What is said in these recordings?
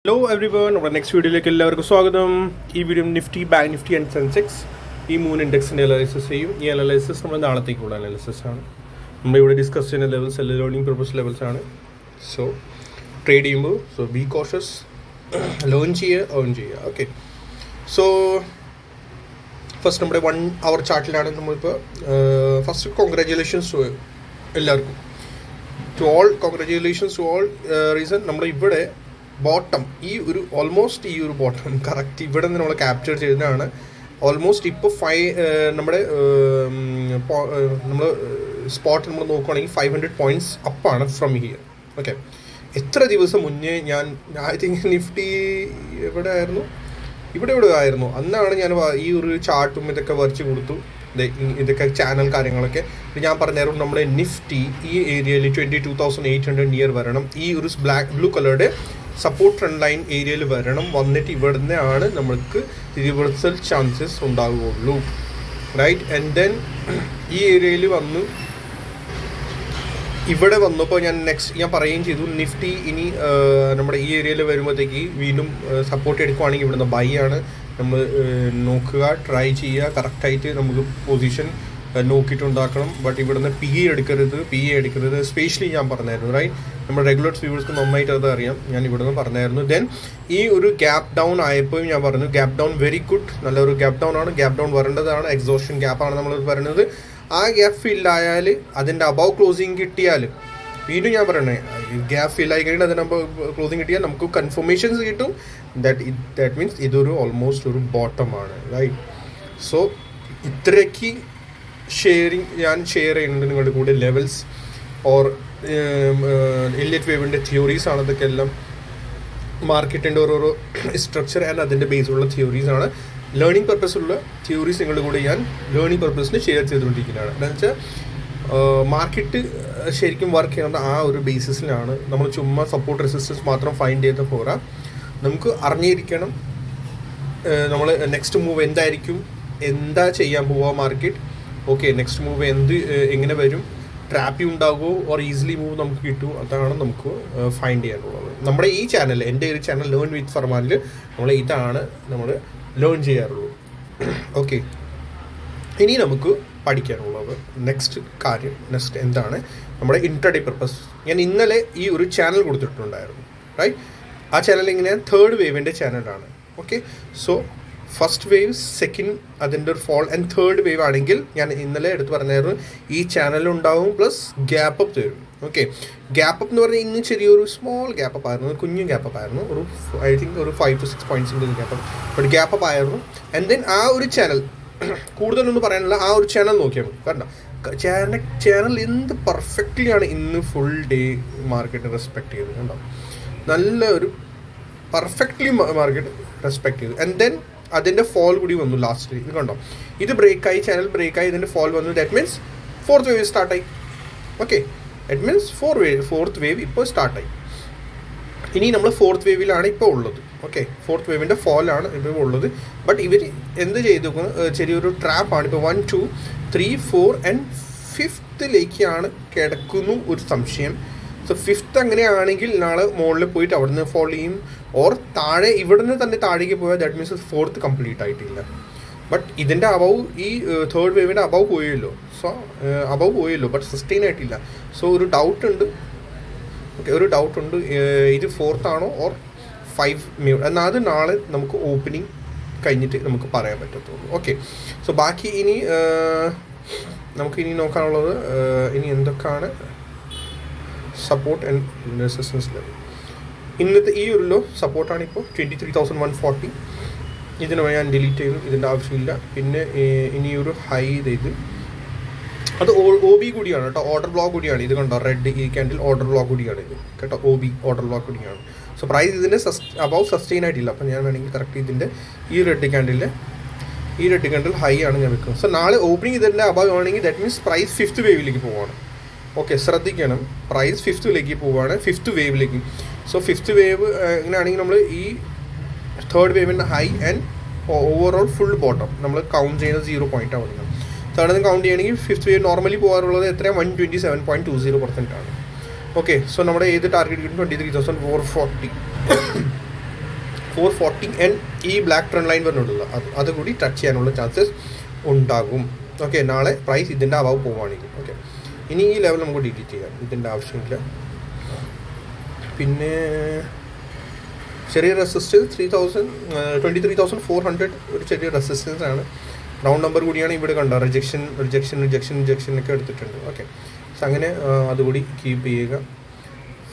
Hello every one, നമ്മുടെ next വീഡിയോയിലേക്ക് എല്ലാവർക്കും സ്വാഗതം. ഈ video Nifty, bank Nifty and Sensex ഈ മൂന്ന് ഇൻഡെക്സിൻ്റെ അനാലിസിസ് ചെയ്യും. ഈ അനാലിസിസ് നമ്മൾ നാളത്തേക്കുള്ള അനാലിസിസ് ആണ്. നമ്മളിവിടെ ഡിസ്കസ് ചെയ്യുന്ന ലെവൽസ് എല്ലാം ലേണിംഗ് പർപ്പസ് ലെവൽസ് ആണ്. സോ ട്രേഡ് ചെയ്യുമ്പോൾ ബി കോഷ്യസ്, ലേൺ ചെയ്യുക, ഏൺ ചെയ്യുക. ഓക്കെ, സോ ഫസ്റ്റ് നമ്മുടെ 1 hour ചാർട്ടിലാണ് നമ്മളിപ്പോൾ. ഫസ്റ്റ് കോൺഗ്രാജുലേഷൻസ് എല്ലാവർക്കും, to all congratulations to all. Reason നമ്മൾ ഇവിടെ ബോട്ടം, ഈ ഒരു ഓൾമോസ്റ്റ് ഈ ഒരു ബോട്ടം കറക്റ്റ് ഇവിടെ നിന്ന് നമ്മൾ ക്യാപ്ചർ ചെയ്തതാണ്. ഓൾമോസ്റ്റ് ഇപ്പോൾ നമ്മുടെ നമ്മൾ സ്പോട്ട് നമ്മൾ നോക്കുകയാണെങ്കിൽ 500 points അപ്പാണ് ഫ്രം ഹിയർ. ഓക്കെ, എത്ര ദിവസം മുന്നേ ഞാൻ ഐ തിങ്ക് നിഫ്റ്റി എവിടെ ആയിരുന്നു, ഇവിടെ ആയിരുന്നു. അന്നാണ് ഞാൻ ഈ ഒരു ചാർട്ടും ഇതൊക്കെ വരച്ച് കൊടുത്തു. ഇതൊക്കെ ചാനൽ കാര്യങ്ങളൊക്കെ ഞാൻ പറഞ്ഞായിരുന്നു. നമ്മുടെ നിഫ്റ്റി ഈ ഏരിയയിൽ 22,800 നിയർ വരണം. ഈ ഒരു ബ്ലൂ കളറുടെ സപ്പോർട്ട് ട്രെൻഡ് ലൈൻ ഏരിയയിൽ വന്നിട്ട് ഇവിടുന്ന് ആണ് നമ്മൾക്ക് റിവേഴ്സൽ ചാൻസസ് ഉണ്ടാകുകയുള്ളൂ, റൈറ്റ്? ആൻഡ് ദെൻ ഈ ഏരിയയിൽ ഇവിടെ വന്നപ്പോൾ ഞാൻ പറയുകയും ചെയ്തു, നിഫ്റ്റി ഇനി നമ്മുടെ ഈ ഏരിയയിൽ വരുമ്പോഴത്തേക്ക് വീണ്ടും സപ്പോർട്ട് എടുക്കുവാണെങ്കിൽ ഇവിടുന്ന് ബൈ ആണ് നമ്മൾ നോക്കുക, ട്രൈ ചെയ്യുക. കറക്റ്റായിട്ട് നമുക്ക് പൊസിഷൻ നോക്കിയിട്ടുണ്ടാക്കണം. ബട്ട് ഇവിടുന്ന് പി എ എടുക്കരുത്. സ്പെഷ്യലി ഞാൻ പറഞ്ഞായിരുന്നു, റൈറ്റ്? നമ്മുടെ റെഗുലർ വ്യൂവേഴ്സ്ക്ക് നന്നായിട്ട് അത് അറിയാം. ഞാൻ ഇവിടുന്ന് പറഞ്ഞായിരുന്നു. ദെൻ ഈ ഒരു ഗ്യാപ്പ് ഡൗൺ ആയപ്പോഴും ഞാൻ പറഞ്ഞു, ഗ്യാപ്പ് ഡൗൺ വെരി ഗുഡ്, നല്ലൊരു ഗ്യാപ്പ് ഡൗൺ ആണ്. ഗ്യാപ്പ് ഡൗൺ വരേണ്ടതാണ്. എക്സോഷൻ ഗ്യാപ്പാണ് നമ്മൾ പറയുന്നത്. ആ ഗ്യാപ്പ് ഫിൽ ആയാൽ, അതിൻ്റെ അബവ് ക്ലോസിങ് കിട്ടിയാൽ, വീണ്ടും ഞാൻ പറയണേ, ഗ്യാപ്പ് ഫിൽ ആയി കഴിഞ്ഞാൽ അതിന് ക്ലോസിങ് കിട്ടിയാൽ നമുക്ക് കൺഫർമേഷൻസ് കിട്ടും ദാറ്റ് മീൻസ് ഇതൊരു ഓൾമോസ്റ്റ് ഒരു ബോട്ടമാണ്, റൈറ്റ്? സോ ഇത്രയ്ക്ക് ഞാൻ ഷെയർ ചെയ്യുന്നുണ്ട് നിങ്ങളുടെ കൂടെ ലെവൽസ് ഓർ എലിയറ്റ് വേവിൻ്റെ തിയോറീസ് ആണ്. ഇതൊക്കെ എല്ലാം മാർക്കറ്റിൻ്റെ ഓരോരോ സ്ട്രക്ചർ ആൻഡ് അതിൻ്റെ ബേസിലുള്ള തിയോറീസ് ആണ്. ലേണിംഗ് പർപ്പസുള്ള തിയോറീസ് നിങ്ങളുടെ കൂടെ ഞാൻ ലേണിംഗ് പർപ്പസിന് ഷെയർ ചെയ്തുകൊണ്ടിരിക്കുന്നതാണ്. എന്താണെന്ന് വെച്ചാൽ മാർക്കറ്റ് ശരിക്കും വർക്ക് ചെയ്യുന്ന ആ ഒരു ബേസിസിലാണ്. നമ്മൾ ചുമ്മാ സപ്പോർട്ട് റെസിസ്റ്റൻസ് മാത്രം ഫൈൻഡ് ചെയ്ത പോരാ, നമുക്ക് അറിഞ്ഞിരിക്കണം നമ്മൾ നെക്സ്റ്റ് മൂവ് എന്തായിരിക്കും, എന്താ ചെയ്യാൻ പോവുക മാർക്കറ്റ്. ഓക്കെ, നെക്സ്റ്റ് മൂവ് എങ്ങനെ വരും, ട്രാപ്പി ഉണ്ടാകുമോ ഓർ ഈസിലി മൂവ് നമുക്ക് കിട്ടുമോ, അതാണ് നമുക്ക് ഫൈൻഡ് ചെയ്യാനുള്ളത്. നമ്മുടെ ഈ ചാനൽ, എൻ്റെ ഒരു ചാനൽ ലേൺ വിത്ത് ഫർമാനിൽ ഇതാണ് നമ്മൾ ലേൺ ചെയ്യാറുള്ളൂ. ഓക്കെ, ഇനി നമുക്ക് പഠിക്കാനുള്ളത് നെക്സ്റ്റ് എന്താണ് നമ്മുടെ ഇൻട്രാഡേ പർപ്പസ്. ഞാൻ ഇന്നലെ ഈ ഒരു ചാനൽ കൊടുത്തിട്ടുണ്ടായിരുന്നു, റൈറ്റ്? ആ ചാനൽ ഇങ്ങനെ തേർഡ് വേവിൻ്റെ ചാനലാണ്. Okay, so first wave, second അതിൻ്റെ ഒരു ഫോൾ ആൻഡ് തേർഡ് വേവ് ആണെങ്കിൽ ഞാൻ ഇന്നലെ എടുത്ത് പറഞ്ഞായിരുന്നു ഈ ചാനലുണ്ടാവും, പ്ലസ് ഗ്യാപ്പ് അപ്പ് തരും. ഓക്കെ, ഗ്യാപ്പ് അപ്പ് എന്ന് പറഞ്ഞാൽ ഇന്ന് ചെറിയൊരു സ്മോൾ ഗ്യാപ്പ് അപ്പ് ആയിരുന്നു, കുഞ്ഞു ഗ്യാപ്പ് അപ്പ് ആയിരുന്നു. ഐ തിങ്ക് ഒരു 5 to 6 points gap up, but gap up ആയിരുന്നു. ആൻഡ് ദെൻ ആ ഒരു ചാനൽ കൂടുതലൊന്നും പറയാനുള്ള, ആ ഒരു ചാനൽ നോക്കിയാൽ മതി. കാരണം ചാനൽ എന്ത് പെർഫെക്റ്റ്ലി ആണ് ഇന്ന് ഫുൾ ഡേ മാർക്കറ്റ് റെസ്പെക്ട് ചെയ്തത്, കണ്ടോ? നല്ല ഒരു പെർഫെക്റ്റ്ലി മാർക്കറ്റ് റെസ്പെക്ട് ചെയ്തു. ആൻഡ് ദെൻ അതിൻ്റെ ഫോൾ കൂടി വന്നു ലാസ്റ്റ്. ഇത് കണ്ടോ, ഇത് ബ്രേക്കായി, ചാനൽ ബ്രേക്കായി, ഇതിൻ്റെ ഫോൾ വന്നു. ദാറ്റ് മീൻസ് ഫോർത്ത് വേവ് സ്റ്റാർട്ടായി. Okay, that means fourth wave ഇപ്പോൾ സ്റ്റാർട്ടായി. ഇനി നമ്മൾ ഫോർത്ത് വേവിലാണ് ഇപ്പോൾ ഉള്ളത്. ഓക്കെ, ഫോർത്ത് വേവിൻ്റെ ഫോളാണ് ഇപ്പോൾ ഉള്ളത്. ബട്ട് ഇവർ എന്ത് ചെയ്തു, ചെറിയൊരു ട്രാപ്പാണ്. ഇപ്പോൾ 1, 2, 3, 4 and 5th കിടക്കുന്നു ഒരു സംശയം. സോ 5th അങ്ങനെയാണെങ്കിൽ നാളെ മുകളിൽ പോയിട്ട് അവിടെ നിന്ന് ഫോളോ ചെയ്യും, ഓർ താഴെ ഇവിടുന്ന് തന്നെ താഴേക്ക് പോയാൽ ദാറ്റ് മീൻസ് 4th കംപ്ലീറ്റ് ആയിട്ടില്ല. ബട്ട് ഇതിൻ്റെ അബവ്, ഈ തേർഡ് വേവിൻ്റെ അബവ് പോയല്ലോ. സോ അബവ് പോയല്ലോ, ബട്ട് സസ്റ്റെയിൻ ആയിട്ടില്ല. സോ ഒരു ഡൗട്ട് ഉണ്ട്. ഓക്കെ, ഒരു ഡൗട്ട് ഉണ്ട്, ഇത് 4th ആണോ ഓർ 5 എന്നാൽ അത് നാളെ നമുക്ക് ഓപ്പണിംഗ് കഴിഞ്ഞിട്ട് നമുക്ക് പറയാൻ പറ്റത്തുള്ളൂ. ഓക്കെ, സോ ബാക്കി നമുക്ക് ഇനി നോക്കാനുള്ളത് ഇനി എന്തൊക്കെയാണ് സപ്പോർട്ട് ആൻഡ് റെസിസ്റ്റൻസ് ലെവൽ. ഇന്നത്തെ ഈ ഒരു ലോ സപ്പോർട്ടാണ് ഇപ്പോൾ 23,140. ഇതിന് ഞാൻ ഡിലീറ്റ് ചെയ്തു, ഇതിൻ്റെ ആവശ്യമില്ല. പിന്നെ ഇനി ഒരു ഹൈ ഇത് അത് OB കൂടിയാണ് കേട്ടോ, ഓർഡർ ബ്ലോക്ക് കൂടിയാണ്. ഇത് കണ്ടോ, റെഡ് ഈ ക്യാൻഡിൽ ഓർഡർ ബ്ലോക്ക് കൂടിയാണ് ഇത് കേട്ടോ, OB ഓർഡർ ബ്ലോക്ക് കൂടിയാണ്. സോ പ്രൈസ് ഇതിൻ്റെ അബവ് സസ്റ്റെയിൻ ആയിട്ടില്ല. അപ്പം ഞാൻ വേണമെങ്കിൽ കറക്റ്റ് ഇതിൻ്റെ ഈ റെഡ് ക്യാൻഡിൽ ഹൈ ആണ് ഞാൻ വെക്കുന്നത്. സോ നാളെ ഓപ്പണിംഗ് ഇതിൻ്റെ അബവ് ആണെങ്കിൽ ദാറ്റ് മീൻസ് പ്രൈസ് 5th വേവിലേക്ക് പോവാണ്. ഓക്കെ, ശ്രദ്ധിക്കണം, പ്രൈസ് 5th പോവുകയാണ്, 5th വേവിലേക്ക്. സോ 5th വേവ് എങ്ങനെയാണെങ്കിൽ നമ്മൾ ഈ തേർഡ് വേവിൻ്റെ high and overall full bottom നമ്മൾ കൗണ്ട് ചെയ്യുന്നത് 0 point ആണ്. തേർഡ് കൗണ്ട് ചെയ്യണമെങ്കിൽ 5th വേവ് നോർമലി പോകാറുള്ളത് എത്രയാണ്, 127.20% ആണ്. ഓക്കെ, സോ നമ്മുടെ ഏത് ടാർഗറ്റ് കിട്ടും, 23,440. 440 ആൻഡ് ഈ ബ്ലാക്ക് ട്രെൻഡ് ലൈൻ വരുന്നുണ്ടല്ലോ അതുകൂടി ടച്ച് ചെയ്യാനുള്ള ചാൻസസ് ഉണ്ടാകും. ഓക്കെ, നാളെ പ്രൈസ് ഇതിൻ്റെ അഭാവ് പോവുകയാണെങ്കിൽ. ഓക്കെ, ഇനി ഈ ലെവൽ നമുക്ക് ഡിലീറ്റ് ചെയ്യാം, ഇതിൻ്റെ ആവശ്യമില്ല. പിന്നെ ചെറിയ റെസിസ്റ്റൻസ് 23,400 ഒരു ചെറിയ റെസിസ്റ്റൻസ് ആണ്. റൗണ്ട് നമ്പർ കൂടിയാണ് ഇവിടെ കണ്ടോ, റിജക്ഷൻ ഒക്കെ എടുത്തിട്ടുണ്ട്. ഓക്കെ, സോ അങ്ങനെ അതുകൂടി കീപ്പ് ചെയ്യുക.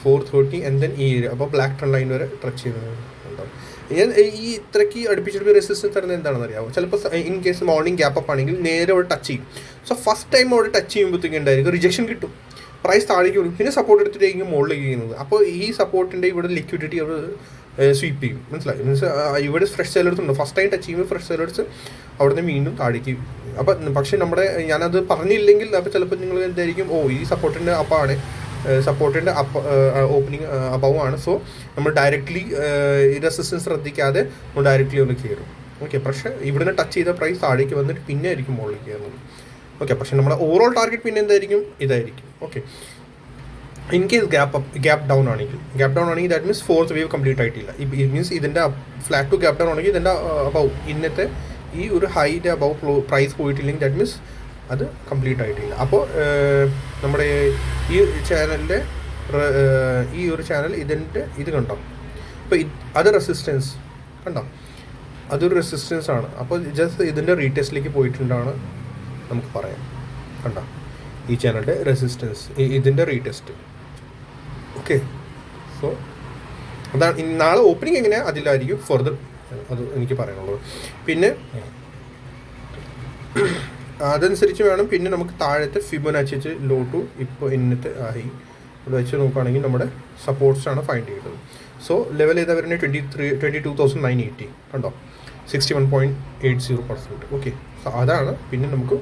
430 ആൻഡ് ദെൻ ഈ ഏരിയ, അപ്പോൾ ബ്ലാക്ക് ട്രെൻഡ് ലൈൻ വരെ ടച്ച് ചെയ്യുന്നുണ്ടാവും. ഞാൻ ഈ ഇത്രയ്ക്ക് അടുപ്പിച്ചിട്ട് റെസിസ്റ്റൻസ് തരുന്നത് എന്താണെന്ന് അറിയാമോ? ചിലപ്പോൾ in case morning gap up ആണെങ്കിൽ നേരെ അവിടെ ടച്ച് ചെയ്യും. സോ ഫസ്റ്റ് ടൈം അവിടെ ടച്ച് ചെയ്യുമ്പോഴത്തേക്കും ഉണ്ടായിരിക്കും റിജക്ഷൻ കിട്ടും, പ്രൈസ് താഴേക്ക് വരും, പിന്നെ സപ്പോർട്ട് എടുത്തിട്ടായിരിക്കും മുകളിലേക്ക് ചെയ്യുന്നത്. അപ്പോൾ ഈ സപ്പോർട്ടിൻ്റെ ഇവിടെ ലിക്വിഡിറ്റി അവർ സ്വീപ്പ് ചെയ്യും. മനസ്സിലായി? മീൻസ് ഇവിടെ ഫ്രഷ് സെല്ലേഴ്സ് ഉണ്ട്, ഫസ്റ്റ് ടൈം ടച്ച് ചെയ്യുമ്പോൾ ഫ്രഷ് സെല്ലേഴ്സ് അവിടെ നിന്ന് വീണ്ടും താഴേക്ക്. അപ്പം പക്ഷേ ഞാനത് പറഞ്ഞില്ലെങ്കിൽ അപ്പോൾ ചിലപ്പോൾ നിങ്ങൾ എന്തായിരിക്കും, ഈ സപ്പോർട്ടിൻ്റെ അപ്പാണ്, സപ്പോർട്ടിൻ്റെ ഓപ്പണിങ് അബവാണ്. സോ നമ്മൾ ഡയറക്റ്റ്ലി ഈ റെസിസ്റ്റൻസ് ശ്രദ്ധിക്കാതെ നമ്മൾ ഡയറക്റ്റ്ലി ഒന്ന് കയറും. ഓക്കെ, പക്ഷേ ഇവിടുന്ന് ടച്ച് ചെയ്ത പ്രൈസ് താഴേക്ക് വന്നിട്ട് പിന്നെ ആയിരിക്കും മുകളിലേക്ക് കയറുന്നത്. ഓക്കെ, പക്ഷേ നമ്മുടെ ഓവറോൾ ടാർഗറ്റ് പിന്നെ എന്തായിരിക്കും, ഇതായിരിക്കും. Okay, in case gap down ആണെങ്കിൽ that means fourth wave complete ആയിട്ടില്ല. മീൻസ് ഇതിൻ്റെ ഫ്ലാറ്റ് ടു ഗ്യാപ്പ് ഡൗൺ ആണെങ്കിൽ ഇതിൻ്റെ അബവ് ഇന്നത്തെ ഈ ഒരു ഹൈൻ്റെ അബവ് പ്രൈസ് പോയിട്ടില്ലെങ്കിൽ ദാറ്റ് മീൻസ് അത് കംപ്ലീറ്റ് ആയിട്ടില്ല. അപ്പോൾ നമ്മുടെ ഈ ചാനലിൻ്റെ ഈ ഒരു ചാനൽ ഇത് കണ്ടോ, ഇപ്പോൾ അത് റെസിസ്റ്റൻസ് കണ്ടോ, അതൊരു റെസിസ്റ്റൻസ് ആണ്. അപ്പോൾ ജസ്റ്റ് ഇതിൻ്റെ റീടെസ്റ്റിലേക്ക് പോയിട്ടുണ്ടാണ് നമുക്ക് പറയാം. കണ്ടോ, ഈ ചാനലിൻ്റെ റെസിസ്റ്റൻസ്, ഇതിൻ്റെ റീടെസ്റ്റ്. ഓക്കെ, സോ അതാണ് നാളെ ഓപ്പണിംഗ് എങ്ങനെയാണ് അതിലായിരിക്കും ഫർദർ അത് എനിക്ക് പറയാനുള്ളത്. പിന്നെ അതനുസരിച്ച് വേണം പിന്നെ നമുക്ക് താഴത്തെ ഫിബൊനാച്ചി ലോ ടു ഇപ്പോൾ ഇന്നത്തെ ആയി ഇവിടെ വെച്ച് നോക്കുകയാണെങ്കിൽ നമ്മുടെ സപ്പോർട്ട്സാണ് ഫൈൻഡ് ചെയ്യുന്നത്. സോ ലെവൽ ഏതാ വരുന്നത് 22,980 കണ്ടോ, 61.80%. ഓക്കെ, സോ അതാണ് പിന്നെ നമുക്ക്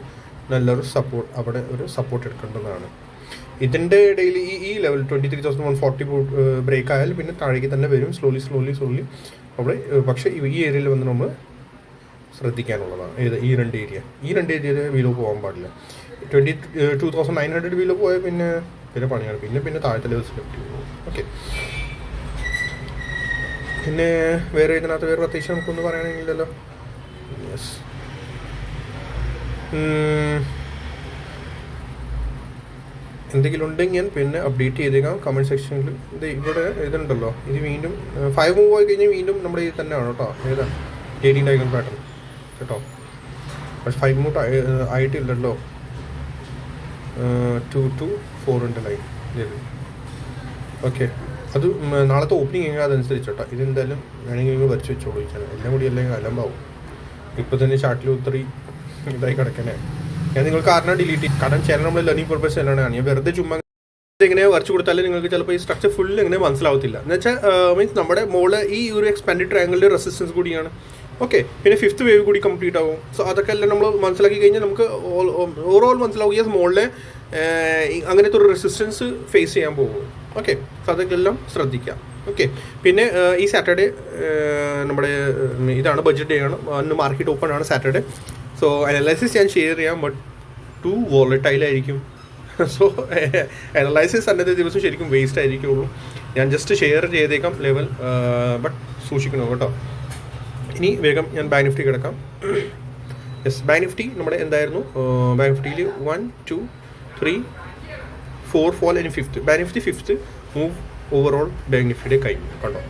നല്ലൊരു സപ്പോർട്ട്, അവിടെ ഒരു സപ്പോർട്ട് എടുക്കേണ്ടതാണ്. ഇതിൻ്റെ ഇടയിൽ ഈ ലെവൽ 23,140 ബ്രേക്ക് ആയാൽ പിന്നെ താഴേക്ക് തന്നെ വരും സ്ലോലി അവിടെ. പക്ഷേ ഈ ഏരിയയിൽ വന്ന് നമ്മൾ ശ്രദ്ധിക്കാനുള്ളതാണ്. ഈ രണ്ട് ഏരിയയിൽ വീലോ പോകാൻ പാടില്ല. 22,900 വീലോ പോയാൽ പിന്നെ പണിയാണ്, പിന്നെ താഴത്തെ ലെവൽ സെലക്ട് ചെയ്യുന്നു. ഓക്കെ, പിന്നെ വേറെ ഇതിനകത്ത് വേറെ പ്രത്യേകിച്ച് നമുക്കൊന്നും പറയാനില്ലല്ലോ. യെസ്, എന്തെങ്കിലും ഉണ്ടെങ്കിൽ പിന്നെ അപ്ഡേറ്റ് ചെയ്തേക്കാം കമൻറ്റ് സെക്ഷനിൽ. ഇവിടെ ഇതുണ്ടല്ലോ, ഇത് വീണ്ടും 5 മൂവ് ആയി കഴിഞ്ഞാൽ വീണ്ടും നമ്മുടെ ഇത് തന്നെയാണ് കേട്ടോ. ഏതാ 18 ഡയഗണൽ പാറ്റേൺ കേട്ടോ, പക്ഷെ 5 മൂവ് ആയിട്ടില്ലല്ലോ. 2 to 4 ലൈൻ. ഓക്കെ, അത് നാളത്തെ ഓപ്പണിംഗ് എങ്ങനെ അതനുസരിച്ച് കേട്ടോ. ഇതെന്തായാലും വേണമെങ്കിൽ നിങ്ങൾ വരച്ച് വെച്ചോളൂ. എല്ലാം കൂടി അല്ലെങ്കിൽ അലമ്പാവും. ഇപ്പോൾ തന്നെ ചാർട്ടിൽ ഒത്തിരി ഇതായി കിടക്കണേ. ഞാൻ നിങ്ങൾക്ക് കാരണം ഡിലീറ്റ് ചെയ്യും, കാരണം ചാനൽ നമ്മൾ ലേണിംഗ് പർപ്പസ് തന്നെയാണ്. ഞാൻ വെറുതെ ചുമ്മാ എങ്ങനെ വരച്ച് കൊടുത്താലും നിങ്ങൾക്ക് ചിലപ്പോൾ ഈ സ്ട്രക്ചർ ഫുൾ എങ്ങനെ മനസ്സിലാവത്തില്ല. എന്ന് വെച്ചാൽ മീൻസ് നമ്മുടെ മോള് ഈ ഒരു എക്സ്പാൻഡ് ട്രയാങ്കിളിൻ്റെ റെസിസ്റ്റൻസ് കൂടിയാണ്. ഓക്കെ, പിന്നെ 5th വേവ് കൂടി കംപ്ലീറ്റ് ആവും. സോ അതൊക്കെ എല്ലാം നമ്മൾ മനസ്സിലാക്കി കഴിഞ്ഞാൽ നമുക്ക് ഓവറോൾ മനസ്സിലാവും ഈ മോളിലെ അങ്ങനത്തെ ഒരു റെസിസ്റ്റൻസ് ഫേസ് ചെയ്യാൻ പോകും. ഓക്കെ, സോ അതൊക്കെ എല്ലാം ശ്രദ്ധിക്കാം. ഓക്കെ, പിന്നെ ഈ സാറ്റർഡേ നമ്മുടെ ഇതാണ് ബഡ്ജറ്റ് ഡേ ആണ്, അന്ന് മാർക്കറ്റ് ഓപ്പൺ ആണ് സാറ്റർഡേ. സോ അനലൈസിസ് ഞാൻ ഷെയർ ചെയ്യാം, ബട്ട് ടു വോളറ്റൈൽ ആയിരിക്കും. സോ അനലൈസിസ് അന്നത്തെ ദിവസം ശരിക്കും വേസ്റ്റ് ആയിരിക്കുള്ളൂ. ഞാൻ ജസ്റ്റ് ഷെയർ ചെയ്തേക്കാം ലെവൽ, ബട്ട് സൂക്ഷിക്കണം കേട്ടോ. ഇനി വേഗം ഞാൻ ബാങ്ക് നിഫ്റ്റി കിടക്കാം. യെസ്, ബാങ്ക് നിഫ്റ്റി നമ്മുടെ എന്തായിരുന്നു, ബാങ്ക് നിഫ്റ്റിയിൽ 1 2 3 4 fall and 5th. Bank Nifty 5th move overall bank നിഫ്റ്റിയുടെ കഴിഞ്ഞു കണ്ടോ.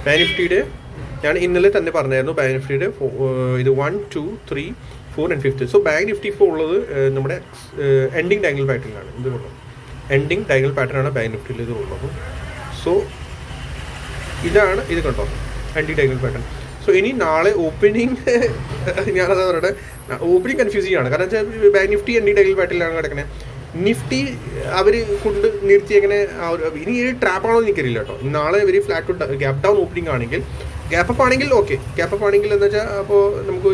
ബാങ്ക് നിഫ്റ്റിയുടെ ഞാൻ ഇന്നലെ തന്നെ പറഞ്ഞായിരുന്നു, ബാങ്ക് നിഫ്റ്റിയുടെ ഇത് 1 2 3 4 and 5th. So bank Nifty ഇപ്പോൾ ഉള്ളത് നമ്മുടെ എൻഡിങ് ഡയഗണൽ പാറ്റേണിലാണ്. ഇത് ഉള്ളത് എൻഡിങ് ഡയഗണൽ പാറ്റേണാണ് ബാങ്ക് നിഫ്റ്റിയിൽ ഇത് ഉള്ളത്. സോ ഇതാണ് ഇത് കണ്ടോ, എൻഡിങ് ഡയഗണൽ പാറ്റേൺ. സോ ഇനി നാളെ ഓപ്പണിംഗ് ഞാനതാ പറയട്ടെ, ഓപ്പണിംഗ് കൺഫ്യൂസിംഗ് ആണ്. കാരണം വെച്ചാൽ ബാങ്ക് നിഫ്റ്റി എൻഡിങ് ഡയഗണൽ പാറ്റേണിലാണ് കിടക്കുന്നത്. നിഫ്റ്റി അവർ കൊണ്ട് നിർത്തിയെങ്ങനെ ഇനി ഈ ട്രാപ്പാണോ എന്ന് എനിക്കറിയില്ല കേട്ടോ. നാളെ ഇവർ flat to gap down opening ആണെങ്കിൽ, ഗ്യാപ്പ് അപ്പ് ആണെങ്കിൽ ഓക്കെ, ഗ്യാപ്പ് അപ്പ് ആണെങ്കിൽ എന്ന് വെച്ചാൽ അപ്പോൾ നമുക്ക്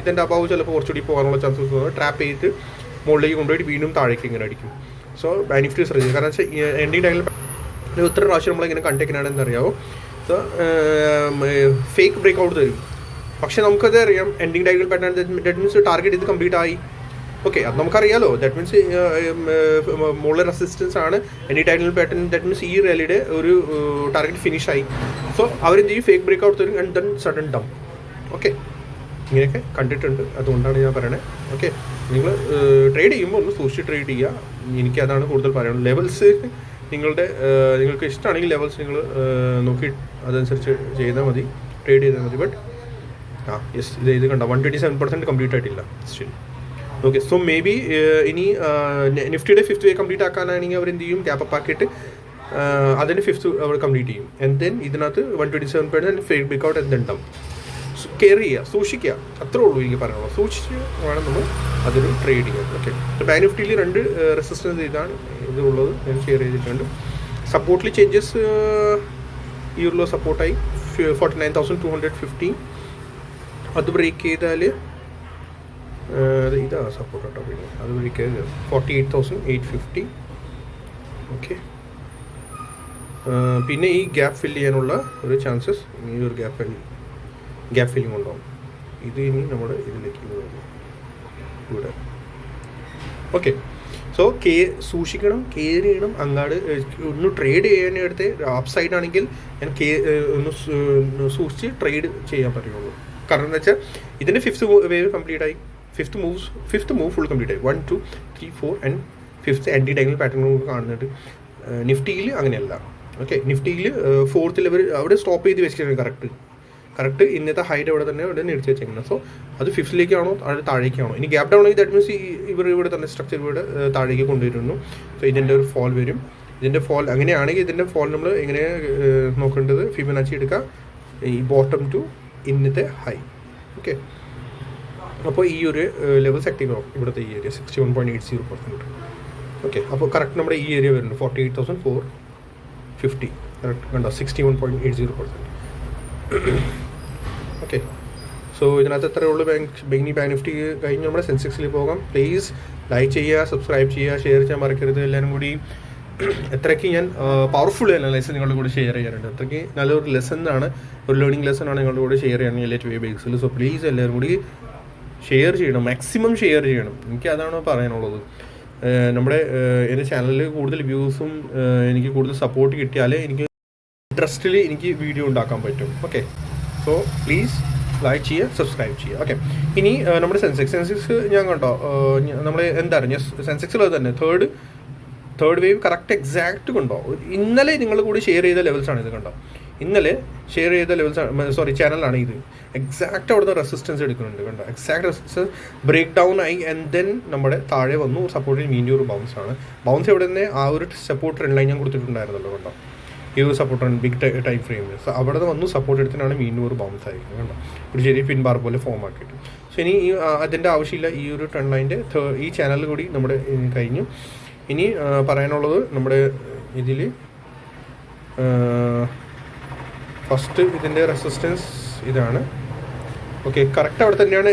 ഇതിൻ്റെ അഭാവം ചിലപ്പോൾ കുറച്ചുകൂടി പോകാനുള്ള ചാൻസസ് ട്രാപ്പ് ചെയ്തിട്ട് മുകളിലേക്ക് കൊണ്ടുപോയിട്ട് വീണ്ടും താഴേക്ക് ഇങ്ങനെ അടിക്കും. സോ ബാങ്ക് നിഫ്റ്റി ശ്രദ്ധിക്കുക, കാരണം വെച്ചാൽ എൻഡിങ് ഡയഗണൽ ഒത്തിരി പ്രാവശ്യം നമ്മളിങ്ങനെ കണ്ടേക്കനാണെന്ന് അറിയാമോ. സോ ഫേക്ക് ബ്രേക്ക് ഔട്ട് തരും, പക്ഷേ നമുക്കത് അറിയാം ending diagonal pattern that means target ഇത് കംപ്ലീറ്റ് ആയി. ഓക്കെ, അത് നമുക്കറിയാലോ. ദാറ്റ് മീൻസ് മുകളിൽ റെസിസ്റ്റൻസ് ആണ് any diagonal pattern. That means ഈ റാലിയുടെ ഒരു ടാർഗറ്റ് ഫിനിഷ് ആയി. സോ അവരെന്ത് ചെയ്യും, ഫേക്ക് ബ്രേക്ക് ഔട്ട് തരും and then sudden dump. Okay, ഇങ്ങനെയൊക്കെ കണ്ടിട്ടുണ്ട്, അതുകൊണ്ടാണ് ഞാൻ പറയണത്. ഓക്കെ, നിങ്ങൾ ട്രേഡ് ചെയ്യുമ്പോൾ ഒന്ന് സൂക്ഷിച്ച് ട്രേഡ് ചെയ്യുക. എനിക്കതാണ് കൂടുതൽ പറയാനുള്ളത്. ലെവൽസ് നിങ്ങൾക്ക് ഇഷ്ടമാണെങ്കിൽ ലെവൽസ് നിങ്ങൾ നോക്കി അതനുസരിച്ച് ചെയ്താൽ മതി, ട്രേഡ് ചെയ്താൽ മതി. ബട്ട് യെസ്, ഇത് കണ്ട 127% കംപ്ലീറ്റ് ആയിട്ടില്ല still. Okay, so may be ഇനി നിഫ്റ്റിയുടെ 5th വേ കംപ്ലീറ്റ് ആക്കാനാണെങ്കിൽ അവർ എന്ത് ചെയ്യും, ഗ്യാപ്പ് അപ്പ് ആക്കിയിട്ട് അതിന് 5th അവർ കംപ്ലീറ്റ് ചെയ്യും. ആൻഡ് ദെൻ ഇതിനകത്ത് 127% fake breakout and then dump. Care ചെയ്യുക, സൂക്ഷിക്കുക, അത്രേ ഉള്ളൂ എനിക്ക് പറയാനുള്ളൂ. സൂക്ഷിച്ച് വേണം നമ്മൾ അതൊരു ട്രേഡ് ചെയ്യാൻ. ഓക്കെ, ബാങ്ക് നിഫ്റ്റിയിൽ 2 റെസിസ്റ്റൻസ് ഇതാണ് ഇതുള്ളത്, ഞാൻ ഷെയർ ചെയ്തിട്ടുണ്ട്. സപ്പോർട്ടിൽ ചേഞ്ചസ് ഈ ഉള്ള സപ്പോർട്ടായി 49,250. അത് ബ്രേക്ക് ചെയ്താൽ ഇതാ സപ്പോർട്ട് കേട്ടോ, പിന്നെ അത് ബ്രേക്ക് ചെയ്ത് 48,850. ഓക്കെ, പിന്നെ ഈ ഗ്യാപ്പ് ഫില്ല് ചെയ്യാനുള്ള ഒരു ചാൻസസ്, ഈ ഒരു ഗ്യാപ്പ് ഫില്ലിംഗ് ഉണ്ടാവും. ഇത് ഇനി നമ്മുടെ ഇതിലേക്ക് ഇവിടെ. ഓക്കെ, സോ സൂക്ഷിക്കണം, കെയർ ചെയ്യണം. അങ്ങാട് ഒന്ന് ട്രേഡ് ചെയ്യാനെടുത്ത് അപ്പ് സൈഡ് ആണെങ്കിൽ ഞാൻ ഒന്ന് സൂക്ഷിച്ച് ട്രേഡ് ചെയ്യാൻ പറ്റുള്ളൂ. കാരണം എന്താ വെച്ചാൽ ഇതിൻ്റെ 5th വേവ് കംപ്ലീറ്റ് ആയി, 5th മൂവ് ഫുൾ കംപ്ലീറ്റ് ആയി. 1, 2, 3, 4 and 5th anti diagonal pattern നമുക്ക് കാണുന്നുണ്ട്. നിഫ്റ്റിയിൽ അങ്ങനെയല്ല. ഓക്കെ, നിഫ്റ്റിയിൽ 4th ലെവൽ അവിടെ സ്റ്റോപ്പ് ചെയ്ത് വെച്ചിട്ടുണ്ട്. കറക്റ്റ് ഇന്നത്തെ ഹൈറ്റ് അവിടെ തന്നെ എടുത്ത് വെച്ചേക്കുന്നത്. സോ അത് 5th അത് താഴേക്കാണോ. ഇനി ഗ്യാപ്പ് ഡൗൺ ആയി ദാറ്റ് മീൻസ് ഇവർ ഇവിടെ തന്നെ സ്ട്രക്ചർ ഇവിടെ താഴേക്ക് കൊണ്ടുവരുന്നു. സോ ഇതിൻ്റെ ഒരു ഫോൾ വരും. ഇതിൻ്റെ ഫോൾ അങ്ങനെയാണെങ്കിൽ ഇതിൻ്റെ ഫോൾ നമ്മൾ എങ്ങനെ നോക്കേണ്ടത്, ഫിബൊനാച്ചി എടുക്കുക, ഈ ബോട്ടം ടു ഇന്നത്തെ ഹൈ. ഓക്കെ, അപ്പോൾ ഈ ഒരു ലെവൽസ് ആക്റ്റീവ് ആവും ഇവിടുത്തെ ഈ ഏരിയ 61.80%. ഓക്കെ, അപ്പോൾ കറക്റ്റ് നമ്മുടെ ഈ ഏരിയ വരുന്നുണ്ട് 48,450. കറക്റ്റ് കണ്ടോ, 61.80%. ഓക്കെ, സോ ഇതിനകത്ത് എത്രയേ ഉള്ളൂ. ബാങ്ക് നിഫ്റ്റി കഴിഞ്ഞ് നമ്മുടെ സെൻസെക്സിൽ പോകാം. പ്ലീസ് ലൈക്ക് ചെയ്യുക, സബ്സ്ക്രൈബ് ചെയ്യുക, ഷെയർ ചെയ്യാൻ മറക്കരുത്. എല്ലാവരും കൂടി എത്രയ്ക്ക് ഞാൻ പവർഫുൾ അനലൈസ് നിങ്ങളുടെ കൂടെ ഷെയർ ചെയ്യാറുണ്ട്. അത്രയ്ക്ക് നല്ലൊരു ലെസൺ ആണ്, ഒരു ലേണിംഗ് ലെസൺ ആണ് നിങ്ങളുടെ കൂടെ ഷെയർ ചെയ്യണമെങ്കിൽ elite way Basil. So please എല്ലാവരും കൂടി ഷെയർ ചെയ്യണം, മാക്സിമം ഷെയർ ചെയ്യണം. എനിക്ക് അതാണ് പറയാനുള്ളത്. നമ്മുടെ എൻ്റെ ചാനലിൽ കൂടുതൽ വ്യൂസും എനിക്ക് കൂടുതൽ സപ്പോർട്ട് കിട്ടിയാലേ എനിക്ക് ഇൻട്രസ്റ്റിൽ എനിക്ക് വീഡിയോ ഉണ്ടാക്കാൻ പറ്റും. ഓക്കെ, സോ പ്ലീസ് ലൈക്ക് ചെയ്യുക, സബ്സ്ക്രൈബ് ചെയ്യുക. ഓക്കെ, ഇനി നമ്മുടെ സെൻസെക്സ് ഞാൻ കണ്ടോ, നമ്മൾ എന്താണ് സെൻസെക്സിൽ തന്നെ തേർഡ് വേവ് കറക്റ്റ് എക്സാക്റ്റ് കണ്ടോ. ഇന്നലെ നിങ്ങൾ കൂടി ഷെയർ ചെയ്ത ലെവൽസാണ് ഇത് കണ്ടോ. ഇന്നലെ ഷെയർ ചെയ്ത ലെവൽസാണ്, ചാനലാണ് ഇത്. എക്സാക്റ്റ് അവിടുന്ന് റെസിസ്റ്റൻസ് എടുക്കുന്നുണ്ട് കണ്ടോ. എക്സാക്റ്റ് റെസിസ്റ്റൻസ് ബ്രേക്ക് ഡൗൺ ആയി ആൻഡ് ദെൻ നമ്മുടെ താഴെ വന്നു. സപ്പോർട്ടിൽ വീണ്ടും ഒരു ബൗൺസ് എവിടെ നിന്ന് ആ ഒരു സപ്പോർട്ട് ട്രെൻഡ് ലൈൻ ഞാൻ കൊടുത്തിട്ടുണ്ടായിരുന്നല്ലോ കണ്ടോ. ഈ ഒരു സപ്പോർട്ടാണ് ബിഗ് ടൈം ഫ്രെയിമിൽ. സോ അവിടെ നിന്ന് വന്നു സപ്പോർട്ട് എടുത്തിട്ടാണ് വീണ്ടും ഒരു ബൗൺസ് ആയിരിക്കുന്നത് കണ്ടോ, ഒരു ചെറിയ പിൻബാർ പോലെ ഫോം ആക്കിയിട്ട്. സോ ഇനി അതിൻ്റെ ആവശ്യമില്ല. ഈ ഒരു ട്രെൻഡ് ലൈൻ്റെ ഈ ചാനൽ കൂടി നമ്മുടെ കഴിഞ്ഞു. ഇനി പറയാനുള്ളത് നമ്മുടെ ഇതിൽ ഫസ്റ്റ് ഇതിൻ്റെ റെസിസ്റ്റൻസ് ഇതാണ്. ഓക്കെ, കറക്റ്റ് അവിടെ തന്നെയാണ്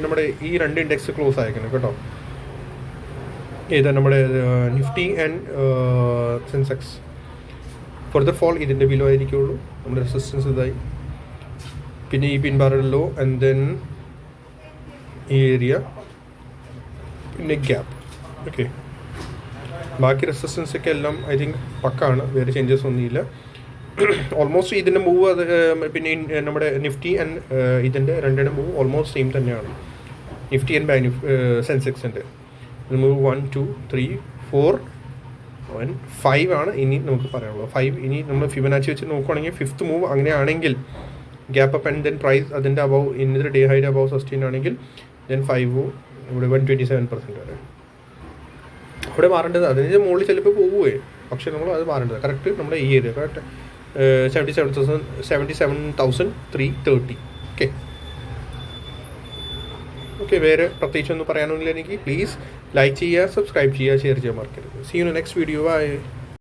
നമ്മുടെ ഈ 2 ഇൻഡെക്സ് ക്ലോസ് ആയിരിക്കുന്നത് കേട്ടോ. ഏതാ നമ്മുടെ Nifty and Sensex. Further fall ഇതിൻ്റെ ബിലോ ആയിരിക്കുള്ളൂ. നമ്മുടെ റെസിസ്റ്റൻസ് ഇതായി, പിന്നെ ഈ പിൻബാറിൽ ലോ ആൻഡ് ദെൻ ഈ ഏരിയ, പിന്നെ ഗ്യാപ്പ്. ഓക്കെ, ബാക്കി റെസിസ്റ്റൻസ് ഒക്കെ എല്ലാം ഐ തിങ്ക് പക്കാണ്, വേറെ ചേഞ്ചസ് ഒന്നുമില്ല. ഓൾമോസ്റ്റ് ഇതിൻ്റെ മൂവ് അത് പിന്നെ നമ്മുടെ നിഫ്റ്റി ആൻഡ് ഇതിൻ്റെ 2 മൂവ് ഓൾമോസ്റ്റ് സെയിം തന്നെയാണ്. നിഫ്റ്റി ആൻഡ് സെൻസെക്സിൻ്റെ മൂവ് 1, 2, 3, 4, 5 ആണ് ഇനി നമുക്ക് പറയാനുള്ളത്. 5 ഇനി നമ്മൾ ഫിബൊനാച്ചി വെച്ച് നോക്കുകയാണെങ്കിൽ 5th മൂവ് അങ്ങനെയാണെങ്കിൽ gap up and then price അതിൻ്റെ അബവ് ഇന്നത്തെ ഡേ ഹൈഡ് അബവ് സസ്റ്റെയിൻ ആണെങ്കിൽ ദെൻ 5 ഇവിടെ 127% വരെ അവിടെ മാറേണ്ടത്. അതിന് മുകളിൽ ചിലപ്പോൾ പോവുകയെ, പക്ഷേ നമ്മൾ അത് മാറേണ്ടത് കറക്റ്റ് നമ്മുടെ ഈ ഏരിയ കറക്റ്റ് 77,330. ഓക്കെ, വേറെ പ്രത്യേകിച്ചൊന്നും പറയാനൊന്നുമില്ല എനിക്ക്. പ്ലീസ് ലൈക്ക് ചെയ്യുക, സബ്സ്ക്രൈബ് ചെയ്യുക, ഷെയർ ചെയ്യാൻ മറക്കരുത്. See you next video. By.